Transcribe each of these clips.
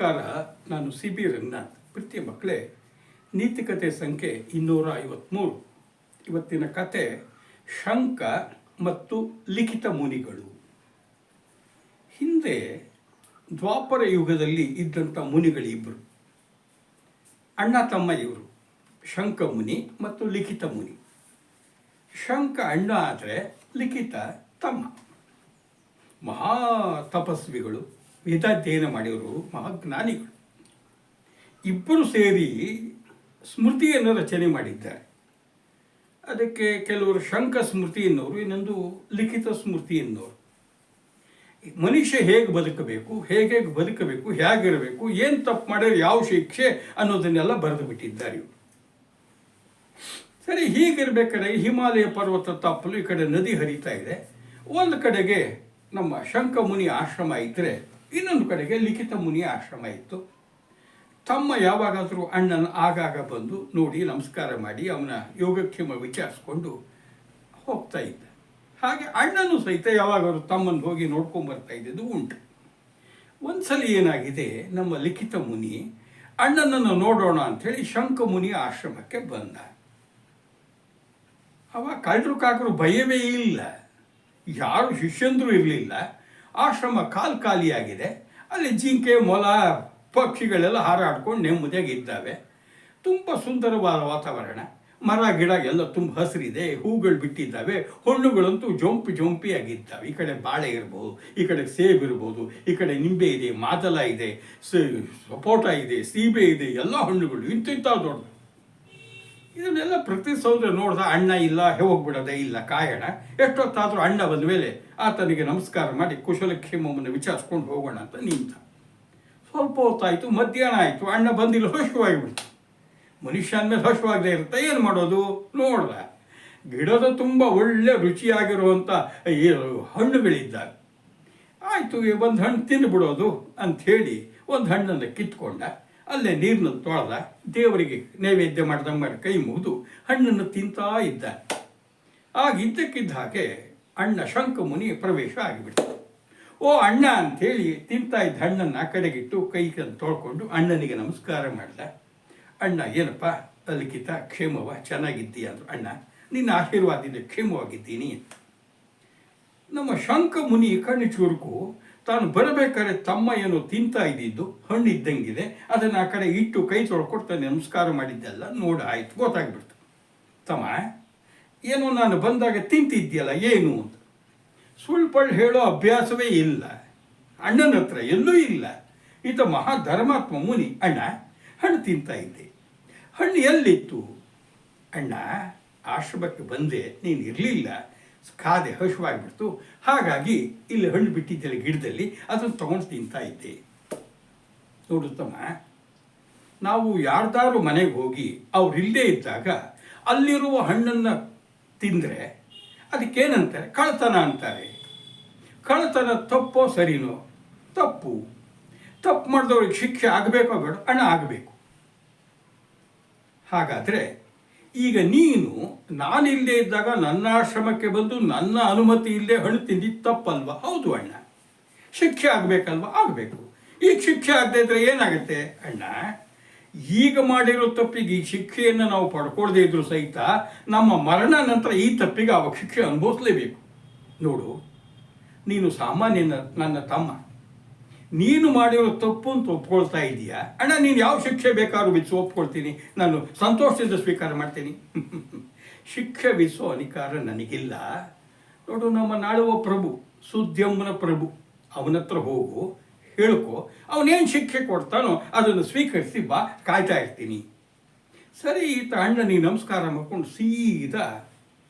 ನಮಸ್ಕಾರ. ನಾನು C B Ranganath. ಪ್ರೀತಿಯ ಮಕ್ಕಳೇ, ನೀತಿಕತೆ ಸಂಖ್ಯೆ 253. ಇವತ್ತಿನ ಕತೆ ಶಂಕ ಮತ್ತು ಲಿಖಿತ ಮುನಿಗಳು. ಹಿಂದೆ ದ್ವಾಪರ ಯುಗದಲ್ಲಿ ಇದ್ದಂಥ ಮುನಿಗಳಿಬ್ಬರು, ಅಣ್ಣ ತಮ್ಮ ಇವರು, ಶಂಕ ಮುನಿ ಮತ್ತು ಲಿಖಿತ ಮುನಿ. ಶಂಕ ಅಣ್ಣ ಆದರೆ ಲಿಖಿತ ತಮ್ಮ. ಮಹಾ ತಪಸ್ವಿಗಳು, ವೇದಾಧ್ಯಯನ ಮಾಡಿದರು, ಮಹಾಜ್ಞಾನಿಗಳು. ಇಬ್ಬರು ಸೇರಿ ಸ್ಮೃತಿಯನ್ನು ರಚನೆ ಮಾಡಿದ್ದಾರೆ. ಅದಕ್ಕೆ ಕೆಲವರು ಶಂಕ ಸ್ಮೃತಿ ಎನ್ನುವರು, ಇನ್ನೊಂದು ಲಿಖಿತ ಸ್ಮೃತಿ ಎನ್ನುವರು. ಮನುಷ್ಯ ಹೇಗೆ ಬದುಕಬೇಕು, ಹೇಗೆ ಹೇಗಿರಬೇಕು, ಏನು ತಪ್ಪು ಮಾಡಿದ್ರೆ ಯಾವ ಶಿಕ್ಷೆ ಅನ್ನೋದನ್ನೆಲ್ಲ ಬರೆದು ಬಿಟ್ಟಿದ್ದಾರೆ ಇವರು. ಸರಿ, ಹೀಗಿರ್ಬೇಕಾದ್ರೆ ಹಿಮಾಲಯ ಪರ್ವತ ತಪ್ಪಲು ಈ ಕಡೆ ನದಿ ಹರಿತಾ ಇದೆ. ಒಂದು ಕಡೆಗೆ ನಮ್ಮ ಶಂಕ ಮುನಿ ಆಶ್ರಮ ಇದ್ದರೆ, ಇನ್ನೊಂದು ಕಡೆಗೆ ಲಿಖಿತ ಮುನಿಯ ಆಶ್ರಮ ಇತ್ತು. ತಮ್ಮ ಯಾವಾಗಾದರೂ ಅಣ್ಣನ ಆಗಾಗ ಬಂದು ನೋಡಿ ನಮಸ್ಕಾರ ಮಾಡಿ ಅವನ ಯೋಗಕ್ಷೇಮ ವಿಚಾರಿಸ್ಕೊಂಡು ಹೋಗ್ತಾ ಇದ್ದ. ಹಾಗೆ ಅಣ್ಣನೂ ಸಹಿತ ಯಾವಾಗಾದ್ರೂ ತಮ್ಮನ್ನು ಹೋಗಿ ನೋಡ್ಕೊಂಬರ್ತಾ ಇದ್ದಿದ್ದು ಉಂಟು. ಒಂದ್ಸಲ ಏನಾಗಿದೆ, ನಮ್ಮ ಲಿಖಿತ ಮುನಿ ಅಣ್ಣನನ್ನು ನೋಡೋಣ ಅಂಥೇಳಿ ಶಂಕ ಮುನಿಯ ಆಶ್ರಮಕ್ಕೆ ಬಂದ. ಅವ ಕಳ್ಳರು ಕಾಕರು ಭಯವೇ ಇಲ್ಲ, ಯಾರು ಶಿಷ್ಯಂದ್ರೂ ಇರಲಿಲ್ಲ. ಆಶ್ರಮ ಖಾಲಿಯಾಗಿದೆ. ಅಲ್ಲಿ ಜಿಂಕೆ, ಮೊಲ, ಪಕ್ಷಿಗಳೆಲ್ಲ ಹಾರಾಡ್ಕೊಂಡು ನೆಮ್ಮದಿಯಾಗಿ ಇದ್ದಾವೆ. ತುಂಬ ಸುಂದರವಾದ ವಾತಾವರಣ, ಮರ ಗಿಡ ಎಲ್ಲ ತುಂಬ ಹಸಿರಿದೆ, ಹೂಗಳು ಬಿಟ್ಟಿದ್ದಾವೆ, ಹಣ್ಣುಗಳಂತೂ ಜೊಂಪಿಯಾಗಿದ್ದಾವೆ. ಈ ಕಡೆ ಬಾಳೆ ಇರ್ಬೋದು, ಈ ಕಡೆ ಸೇಬು ಇರ್ಬೋದು, ಈ ಕಡೆ ನಿಂಬೆ ಇದೆ, ಮಾದಲ ಇದೆ, ಸಪೋಟ ಇದೆ, ಸೀಬೆ ಇದೆ, ಎಲ್ಲ ಹಣ್ಣುಗಳು ಇಂತಿಂಥ ದೊಡ್ಡ. ಇದನ್ನೆಲ್ಲ ಪ್ರತಿ ಸೌಂದರ್ಯ ನೋಡ್ದ. ಅಣ್ಣ ಇಲ್ಲ, ಹೋಗ್ಬಿಡೋದೇ ಇಲ್ಲ, ಕಾಯೋಣ. ಎಷ್ಟೊತ್ತಾದರೂ ಅಣ್ಣ ಬಂದ ಮೇಲೆ ಆತನಿಗೆ ನಮಸ್ಕಾರ ಮಾಡಿ ಕುಶಲಕ್ಷೇಮವನ್ನು ವಿಚಾರಿಸ್ಕೊಂಡು ಹೋಗೋಣ ಅಂತ ನಿಂತ. ಸ್ವಲ್ಪ ಹೊತ್ತಾಯಿತು, ಮಧ್ಯಾಹ್ನ ಆಯಿತು, ಅಣ್ಣ ಬಂದಿಲ್ಲ, ಹಸುವಾಗಿಬಿಡ್ತು. ಮನುಷ್ಯ ಅಂದಮೇಲೆ ಹಸುವಾಗದೇ ಇರುತ್ತೆ, ಏನು ಮಾಡೋದು? ನೋಡ್ದ, ಗಿಡದ ತುಂಬ ಒಳ್ಳೆ ರುಚಿಯಾಗಿರುವಂಥ ಹಣ್ಣುಗಳಿದ್ದಾವೆ. ಆಯಿತು, ಒಂದು ಹಣ್ಣು ತಿಂದುಬಿಡೋದು ಅಂಥೇಳಿ ಒಂದು ಹಣ್ಣನ್ನು ಕಿತ್ಕೊಂಡ. ಅಲ್ಲೇ ನೀರಿನಲ್ಲಿ ತೊಳೆದ, ದೇವರಿಗೆ ನೈವೇದ್ಯ ಮಾಡ್ದಂಗೆ ಮಾಡಿ ಕೈ ಮುಗಿದು ಹಣ್ಣನ್ನು ತಿಂತಾ ಇದ್ದ. ಆಗ ಇದ್ದಕ್ಕಿದ್ದ ಹಾಗೆ ಅಣ್ಣ ಶಂಕ ಮುನಿ ಪ್ರವೇಶ ಆಗಿಬಿಡ್ತು. ಓ ಅಣ್ಣ ಅಂಥೇಳಿ ತಿಂತಾ ಇದ್ದ ಹಣ್ಣನ್ನು ಆ ಕಡೆಗಿಟ್ಟು ಕೈ ತೊಳ್ಕೊಂಡು ಅಣ್ಣನಿಗೆ ನಮಸ್ಕಾರ ಮಾಡ್ದ. ಅಣ್ಣ, ಏನಪ್ಪ ಲಿಖಿತ, ಕ್ಷೇಮವ, ಚೆನ್ನಾಗಿದ್ದೀಯ ಅಂದರು. ಅಣ್ಣ, ನಿನ್ನ ಆಶೀರ್ವಾದದಿಂದ ಕ್ಷೇಮವಾಗಿದ್ದೀನಿ. ನಮ್ಮ ಶಂಕ ಮುನಿ ಕಣ್ಣು ಚುರುಕು. ತಾನು ಬರಬೇಕಾದ್ರೆ ತಮ್ಮ ಏನೋ ತಿಂತಾ ಇದ್ದಿದ್ದು ಹಣ್ಣು ಇದ್ದಂಗಿದೆ, ಅದನ್ನು ಆ ಕಡೆ ಇಟ್ಟು ಕೈ ತೊಳ್ಕೊಟ್ಟು ತಾನು ನಮಸ್ಕಾರ ಮಾಡಿದ್ದೆಲ್ಲ ಆಯಿತು, ಗೊತ್ತಾಗ್ಬಿಡ್ತು. ತಮ್ಮ, ಏನೋ ನಾನು ಬಂದಾಗ ತಿಂತಿದ್ಯಲ್ಲ, ಏನು ಅಂತ. ಸುಳ್ಳು ಹೇಳೋ ಅಭ್ಯಾಸವೇ ಇಲ್ಲ ಅಣ್ಣನ ಹತ್ರ, ಎಲ್ಲೂ ಇಲ್ಲ. ಈತ ಮಹಾ ಧರ್ಮಾತ್ಮ ಮುನಿ. ಅಣ್ಣ, ಹಣ್ಣು ತಿಂತಾ ಇದ್ದೆ. ಹಣ್ಣು ಎಲ್ಲಿತ್ತು? ಅಣ್ಣ, ಆಶ್ರಮಕ್ಕೆ ಬಂದೆ, ನೀನು ಇರಲಿಲ್ಲ, ಕಾದೆ, ಹಸುವಾಗಿಬಿಡ್ತು. ಹಾಗಾಗಿ ಇಲ್ಲಿ ಹಣ್ಣು ಬಿಟ್ಟಿದ್ದೆಲ್ಲ ಗಿಡದಲ್ಲಿ, ಅದನ್ನು ತೊಗೊಂಡು ತಿಂತಾ ಇದ್ದೆ. ನೋಡುತ್ತಮ್ಮ, ನಾವು ಯಾರ್ದಾರು ಮನೆಗೆ ಹೋಗಿ ಅವ್ರು ಇಲ್ಲದೇ ಇದ್ದಾಗ ಅಲ್ಲಿರುವ ಹಣ್ಣನ್ನು ತಿಂದರೆ ಅದಕ್ಕೇನಂತಾರೆ? ಕಳ್ಳತನ ಅಂತಾರೆ. ಕಳ್ಳತನ ತಪ್ಪೋ ಸರಿನೋ? ತಪ್ಪು. ತಪ್ಪು ಮಾಡಿದವ್ರಿಗೆ ಶಿಕ್ಷೆ ಆಗಬೇಕೋ ಬೇಡ? ಅಣ್ಣ, ಆಗಬೇಕು. ಹಾಗಾದರೆ ಈಗ ನೀನು ನಾನಿಲ್ಲದೆ ಇದ್ದಾಗ ನನ್ನ ಆಶ್ರಮಕ್ಕೆ ಬಂದು ನನ್ನ ಅನುಮತಿ ಇಲ್ಲದೆ ಹಣ್ಣು ತಿಂದಿದ್ದು ತಪ್ಪಲ್ವಾ? ಹೌದು ಅಣ್ಣ. ಶಿಕ್ಷೆ ಆಗಬೇಕಲ್ವ? ಆಗಬೇಕು. ಈಗ ಶಿಕ್ಷೆ ಆಗದೆ ಇದ್ರೆ ಏನಾಗುತ್ತೆ? ಅಣ್ಣ, ಈಗ ಮಾಡಿರೋ ತಪ್ಪಿಗೆ ಈ ಶಿಕ್ಷೆಯನ್ನು ನಾವು ಪಡ್ಕೊಳ್ದೇ ಇದ್ರೂ ಸಹಿತ ನಮ್ಮ ಮರಣ ನಂತರ ಈ ತಪ್ಪಿಗೆ ಅವಾಗ ಶಿಕ್ಷೆ ಅನುಭವಿಸಲೇಬೇಕು. ನೋಡು, ನೀನು ಸಾಮಾನ್ಯ ನನ್ನ ತಮ್ಮ, ನೀನು ಮಾಡಿರೋ ತಪ್ಪು ಅಂತ ಒಪ್ಕೊಳ್ತಾ ಇದೀಯಾ. ಅಣ್ಣ, ನೀನು ಯಾವ ಶಿಕ್ಷೆ ಬೇಕಾದ್ರೂ ವಿಧಿಸು, ಒಪ್ಕೊಳ್ತೀನಿ, ನಾನು ಸಂತೋಷದಿಂದ ಸ್ವೀಕಾರ ಮಾಡ್ತೀನಿ. ಶಿಕ್ಷೆ ವಿಧಿಸೋ ಅಧಿಕಾರ ನನಗಿಲ್ಲ. ನೋಡು, ನಮ್ಮ ನಾಳುವ ಪ್ರಭು, ಸುದ್ಯಂಬನ ಪ್ರಭು, ಅವನ ಹತ್ರ ಹೋಗು, ಹೇಳ್ಕೊ, ಅವನೇನು ಶಿಕ್ಷೆ ಕೊಡ್ತಾನೋ ಅದನ್ನು ಸ್ವೀಕರಿಸಿ ಬಾ, ಕಾಯ್ತಾ ಇರ್ತೀನಿ. ಸರಿ, ಈತ ಅಣ್ಣ ನೀನು ನಮಸ್ಕಾರ ಮಾಡ್ಕೊಂಡು ಸೀದಾ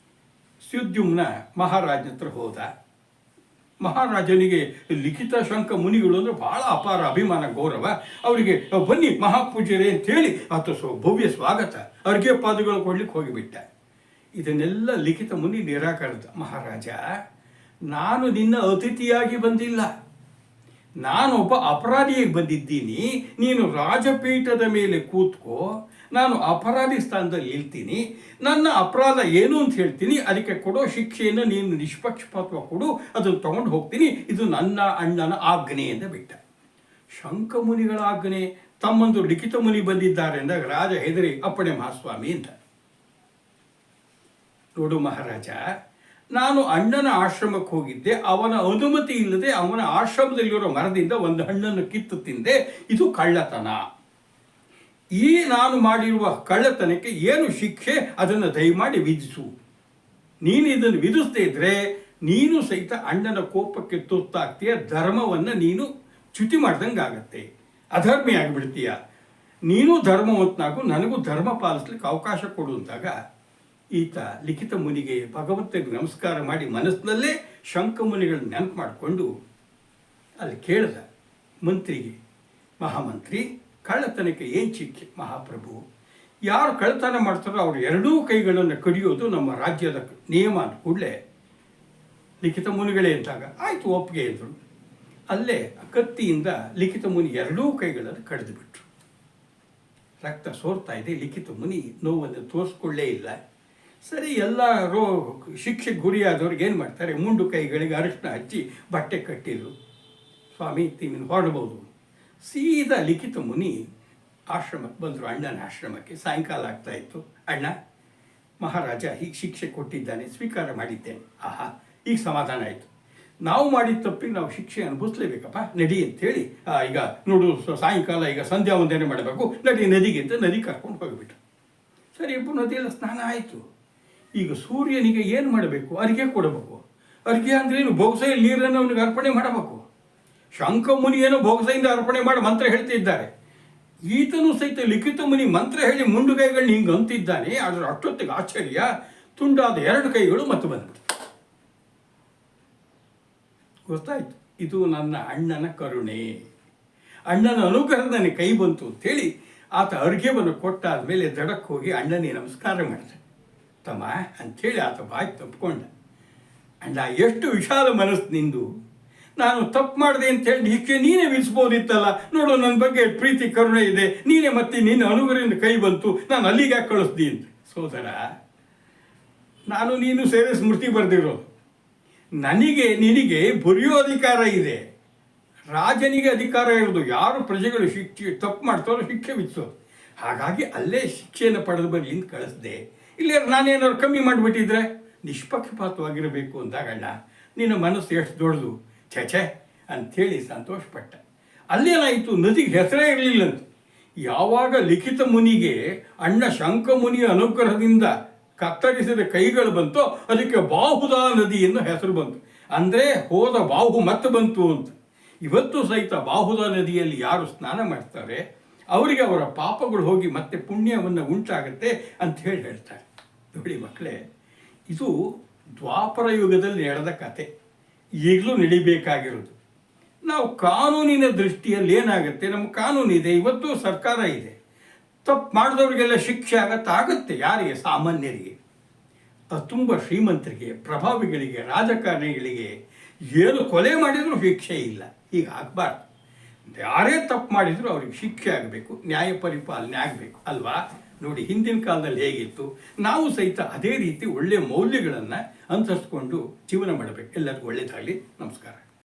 ಸುದ್ಯುಮ್ನ ಮಹಾರಾಜನ ಹತ್ರ ಹೋದ. ಮಹಾರಾಜನಿಗೆ ಲಿಖಿತ ಶಂಕ ಮುನಿಗಳು ಅಂದರೆ ಭಾಳ ಅಪಾರ ಅಭಿಮಾನ, ಗೌರವ. ಅವರಿಗೆ ಬನ್ನಿ ಮಹಾಪೂಜ್ಯರೇ ಅಂಥೇಳಿ ಆತ ಭವ್ಯ ಸ್ವಾಗತ, ಅರ್ಘ್ಯ ಪಾದಗಳು ಕೊಡ್ಲಿಕ್ಕೆ ಹೋಗಿಬಿಟ್ಟ. ಇದನ್ನೆಲ್ಲ ಲಿಖಿತ ಮುನಿ ನಿರಾಕರಿಸಿದ. ಮಹಾರಾಜ, ನಾನು ನಿನ್ನ ಅತಿಥಿಯಾಗಿ ಬಂದಿಲ್ಲ, ನಾನೊಬ್ಬ ಅಪರಾಧಿಯಾಗಿ ಬಂದಿದ್ದೀನಿ. ನೀನು ರಾಜಪೀಠದ ಮೇಲೆ ಕೂತ್ಕೋ, ನಾನು ಅಪರಾಧಿ ಸ್ಥಾನದಲ್ಲಿ ಇರ್ತೀನಿ, ನನ್ನ ಅಪರಾಧ ಏನು ಅಂತ ಹೇಳ್ತೀನಿ, ಅದಕ್ಕೆ ಕೊಡೋ ಶಿಕ್ಷೆಯನ್ನು ನೀನು ನಿಷ್ಪಕ್ಷಪಾತವಾಗಿ ಕೊಡು, ಅದನ್ನು ತೊಗೊಂಡು ಹೋಗ್ತೀನಿ, ಇದು ನನ್ನ ಅಣ್ಣನ ಆಜ್ಞೆಯಿಂದ ಬಿಟ್ಟ. ಶಂಖಮುನಿಗಳ ಆಜ್ಞೆ, ತಮ್ಮಂದು ಲಿಖಿತ ಮುನಿ ಬಂದಿದ್ದಾರೆ ಅಂದಾಗ ರಾಜ ಹೆದರಿ ಅಪ್ಪಣೆ ಮಹಾಸ್ವಾಮಿ ಅಂತ. ನೋಡು ಮಹಾರಾಜ, ನಾನು ಅಣ್ಣನ ಆಶ್ರಮಕ್ಕೆ ಹೋಗಿದ್ದೆ, ಅವನ ಅನುಮತಿ ಇಲ್ಲದೆ ಅವನ ಆಶ್ರಮದಲ್ಲಿರೋ ಮರದಿಂದ ಒಂದು ಹಣ್ಣನ್ನು ಕಿತ್ತು ತಿಂದೆ, ಇದು ಕಳ್ಳತನ. ಈ ನಾನು ಮಾಡಿರುವ ಕಳ್ಳತನಕ್ಕೆ ಏನು ಶಿಕ್ಷೆ ಅದನ್ನು ದಯಮಾಡಿ ವಿಧಿಸು. ನೀನು ಇದನ್ನು ವಿಧಿಸದೇ ಇದ್ರೆ ನೀನು ಸಹಿತ ಅಣ್ಣನ ಕೋಪಕ್ಕೆ ತುತ್ತಾಗ್ತೀಯ, ಧರ್ಮವನ್ನು ನೀನು ಚ್ಯುತಿ ಮಾಡ್ದಂಗೆ ಆಗತ್ತೆ, ಅಧರ್ಮಿ ಆಗಿಬಿಡ್ತೀಯ. ನೀನು ಧರ್ಮವಂತನಾಗು, ನನಗೂ ಧರ್ಮ ಪಾಲಿಸ್ಲಿಕ್ಕೆ ಅವಕಾಶ ಕೊಡುವಂತಾಗ ಈತ ಲಿಖಿತ ಮುನಿಗೆ ಭಗವಂತನಿಗೆ ನಮಸ್ಕಾರ ಮಾಡಿ ಮನಸ್ಸಿನಲ್ಲೇ ಶಂಖಮುನಿಗಳನ್ನ ನೆನಪು ಮಾಡಿಕೊಂಡು ಅಲ್ಲಿ ಕೇಳಿದ ಮಂತ್ರಿಗೆ, ಮಹಾಮಂತ್ರಿ, ಕಳ್ಳತನಕ್ಕೆ ಏನು ಶಿಕ್ಷೆ? ಮಹಾಪ್ರಭು, ಯಾರು ಕಳ್ಳತನ ಮಾಡ್ತಾರೋ ಅವ್ರ ಎರಡೂ ಕೈಗಳನ್ನು ಕಡಿಯೋದು ನಮ್ಮ ರಾಜ್ಯದ ನಿಯಮ ಅಂತ ಕೂಡಲೇ ಲಿಖಿತ ಮುನಿಗಳೇ ಅಂತಾಗ ಆಯಿತು ಒಪ್ಪಿಗೆ ಅಂದರು. ಅಲ್ಲೇ ಕತ್ತಿಯಿಂದ ಲಿಖಿತ ಮುನಿ ಎರಡೂ ಕೈಗಳನ್ನು ಕಡಿದು ಬಿಟ್ರು. ರಕ್ತ ಸೋರ್ತಾ ಇದೆ. ಲಿಖಿತ ಮುನಿ ನೋವನ್ನು ತೋರಿಸ್ಕೊಳ್ಳೇ ಇಲ್ಲ. ಸರಿ, ಎಲ್ಲರೂ ಶಿಕ್ಷೆಗೆ ಗುರಿಯಾದವ್ರಿಗೆ ಏನು ಮಾಡ್ತಾರೆ, ಮುಂಡು ಕೈಗಳಿಗೆ ಅರಿಶಿನ ಹಚ್ಚಿ ಬಟ್ಟೆ ಕಟ್ಟಿದ್ರು. ಸ್ವಾಮಿ ನೀನು ಹೊರಡ್ಬೋದು. ಸೀದಾ ಲಿಖಿತ ಮುನಿ ಆಶ್ರಮಕ್ಕೆ ಬಂದರು, ಅಣ್ಣನ ಆಶ್ರಮಕ್ಕೆ. ಸಾಯಂಕಾಲ ಆಗ್ತಾ ಇತ್ತು. ಅಣ್ಣ, ಮಹಾರಾಜ ಹೀಗೆ ಶಿಕ್ಷೆ ಕೊಟ್ಟಿದ್ದಾನೆ, ಸ್ವೀಕಾರ ಮಾಡಿದ್ದೇನೆ. ಆಹಾ, ಈಗ ಸಮಾಧಾನ ಆಯಿತು. ನಾವು ಮಾಡಿದ ತಪ್ಪಿಗೆ ನಾವು ಶಿಕ್ಷೆ ಅನುಭವಿಸ್ಲೇಬೇಕಪ್ಪ, ನಡಿ ಅಂತೇಳಿ ಈಗ ನೋಡು ಸಾಯಂಕಾಲ ಈಗ ಸಂಧ್ಯಾ ವಂದನೆ ಮಾಡಬೇಕು, ನಡಿ ನದಿಗೆ ಅಂತ ನದಿ ಕರ್ಕೊಂಡು ಹೋಗಿಬಿಟ್ರು. ಸರಿ, ನದಿಯೆಲ್ಲ ಸ್ನಾನ ಆಯಿತು. ಈಗ ಸೂರ್ಯನಿಗೆ ಏನು ಮಾಡಬೇಕು? ಅರ್ಘ್ಯ ಕೊಡಬೇಕು. ಅರ್ಘ್ಯ ಅಂದ್ರೆ ಏನು? ಬೊಗಸೆಯಲ್ಲಿ ನೀರನ್ನು ಅವನಿಗೆ ಅರ್ಪಣೆ ಮಾಡಬೇಕು. ಶಂಖಮುನಿಯನ್ನು ಬೊಗಸೆಯಿಂದ ಅರ್ಪಣೆ ಮಾಡಿ ಮಂತ್ರ ಹೇಳ್ತಿದ್ದಾರೆ. ಈತನು ಸಹಿತ ಲಿಖಿತ ಮುನಿ ಮಂತ್ರ ಹೇಳಿ ಮುಂಡು ಕೈಗಳನ್ನ ಹಿಂಗೆ ಅಂತಿದ್ದಾನೆ. ಅದರ ಅಷ್ಟೊತ್ತಿಗೆ ಆಶ್ಚರ್ಯ, ತುಂಡಾದ ಎರಡು ಕೈಗಳು ಮತ್ತೆ ಬಂದ್ಬಿಡ್ತು. ಗೊತ್ತಾಯ್ತು, ಇದು ನನ್ನ ಅಣ್ಣನ ಕರುಣೆ, ಅಣ್ಣನ ಅನುಗ್ರಹ ನನಗೆ ಕೈ ಬಂತು ಅಂತೇಳಿ ಆತ ಅರ್ಘ್ಯವನ್ನು ಕೊಟ್ಟಾದ ಮೇಲೆ ದಡಕ್ಕೆ ಹೋಗಿ ಅಣ್ಣನಿಗೆ ನಮಸ್ಕಾರ ಮಾಡಿದೆ. ತಮ್ಮ ಅಂಥೇಳಿ ಆತ ಬಾಯಿ ತಪ್ಪಿಕೊಂಡ. ಅಣ್ಣ, ಎಷ್ಟು ವಿಶಾಲ ಮನಸ್ಸು ನಿಂದು. ನಾನು ತಪ್ಪು ಮಾಡಿದೆ ಅಂತೇಳಿ ಶಿಕ್ಷೆ ನೀನೇ ವಿಧಿಸ್ಬೋದಿತ್ತಲ್ಲ. ನೋಡು, ನನ್ನ ಬಗ್ಗೆ ಪ್ರೀತಿ ಕರುಣೆ ಇದೆ, ನೀನೇ ಮತ್ತೆ ನಿನ್ನ ಅನುಗ್ರಹದಿಂದ ಕೈ ಬಂತು, ನಾನು ಅಲ್ಲಿಗೆ ಕಳಿಸ್ದಿ ಅಂತ. ಸೋದರ, ನಾನು ನೀನು ಸೇವೆ ಸ್ಮೃತಿ ಬರೆದಿರೋದು. ನನಗೆ ನಿನಗೆ ಬರೆಯೋ ಅಧಿಕಾರ ಇದೆ, ರಾಜನಿಗೆ ಅಧಿಕಾರ ಇರೋದು. ಯಾರು ಪ್ರಜೆಗಳು ಶಿಕ್ಷೆ ತಪ್ಪು ಮಾಡ್ತಾರೋ ಶಿಕ್ಷೆ ವಿಧಿಸೋದು. ಹಾಗಾಗಿ ಅಲ್ಲೇ ಶಿಕ್ಷೆಯನ್ನು ಪಡೆದು ಬರಲಿ ಅಂತ ಕಳಿಸ್ದೆ. ಇಲ್ಲೇ ನಾನೇನಾದ್ರು ಕಮ್ಮಿ ಮಾಡಿಬಿಟ್ಟಿದ್ರೆ ನಿಷ್ಪಕ್ಷಪಾತವಾಗಿರಬೇಕು ಅಂದಾಗಣ್ಣ, ನಿನ್ನ ಮನಸ್ಸು ಎಷ್ಟು ದೊಡ್ಡದು, ಛೆ ಅಂಥೇಳಿ ಸಂತೋಷಪಟ್ಟ. ಅಲ್ಲೇನಾಯಿತು, ನದಿಗೆ ಹೆಸರೇ ಇರಲಿಲ್ಲಂತ. ಯಾವಾಗ ಲಿಖಿತ ಮುನಿಗೆ ಅಣ್ಣ ಶಂಖಮುನಿಯ ಅನುಗ್ರಹದಿಂದ ಕತ್ತರಿಸಿದ ಕೈಗಳು ಬಂತೋ ಅದಕ್ಕೆ ಬಾಹುದ ನದಿ ಎಂದು ಹೆಸರು ಬಂತು. ಅಂದರೆ ಹೋದ ಬಾಹು ಮತ್ತೆ ಬಂತು ಅಂತ. ಇವತ್ತು ಸಹಿತ ಬಾಹುದ ನದಿಯಲ್ಲಿ ಯಾರು ಸ್ನಾನ ಮಾಡ್ತಾರೆ ಅವರಿಗೆ ಅವರ ಪಾಪಗಳು ಹೋಗಿ ಮತ್ತೆ ಪುಣ್ಯವನ್ನು ಉಂಟಾಗುತ್ತೆ ಅಂತ ಹೇಳ್ತಾರೆ. ನೋಡಿ ಮಕ್ಕಳೇ, ಇದು ದ್ವಾಪರ ಯುಗದಲ್ಲಿ ನಡೆದ ಕತೆ, ಈಗಲೂ ನಡಿಬೇಕಾಗಿರೋದು. ನಾವು ಕಾನೂನಿನ ದೃಷ್ಟಿಯಲ್ಲಿ ಏನಾಗುತ್ತೆ, ನಮ್ಮ ಕಾನೂನಿದೆ, ಇವತ್ತು ಸರ್ಕಾರ ಇದೆ. ತಪ್ಪು ಮಾಡಿದವರಿಗೆಲ್ಲ ಶಿಕ್ಷೆ ಆಗುತ್ತೆ. ಯಾರಿಗೆ? ಸಾಮಾನ್ಯರಿಗೆ. ತುಂಬ ಶ್ರೀಮಂತರಿಗೆ, ಪ್ರಭಾವಿಗಳಿಗೆ, ರಾಜಕಾರಣಿಗಳಿಗೆ ಏನು ಕೊಲೆ ಮಾಡಿದರೂ ಶಿಕ್ಷೆ ಇಲ್ಲ. ಈಗ ಆಗಬಾರ್ದು. ಯಾರೇ ತಪ್ಪು ಮಾಡಿದರೂ ಅವ್ರಿಗೆ ಶಿಕ್ಷೆ ಆಗಬೇಕು, ನ್ಯಾಯ ಪರಿಪಾಲನೆ ಆಗಬೇಕು ಅಲ್ವಾ? ನೋಡಿ, ಹಿಂದಿನ ಕಾಲದಲ್ಲಿ ಹೇಗಿತ್ತು, ನಾವು ಸಹಿತ ಅದೇ ರೀತಿ ಒಳ್ಳೆಯ ಮೌಲ್ಯಗಳನ್ನು ಅನುಸರಿಸ್ಕೊಂಡು ಜೀವನ ಮಾಡಬೇಕು. ಎಲ್ಲರಿಗೂ ಒಳ್ಳೆಯದಾಗಲಿ. ನಮಸ್ಕಾರ.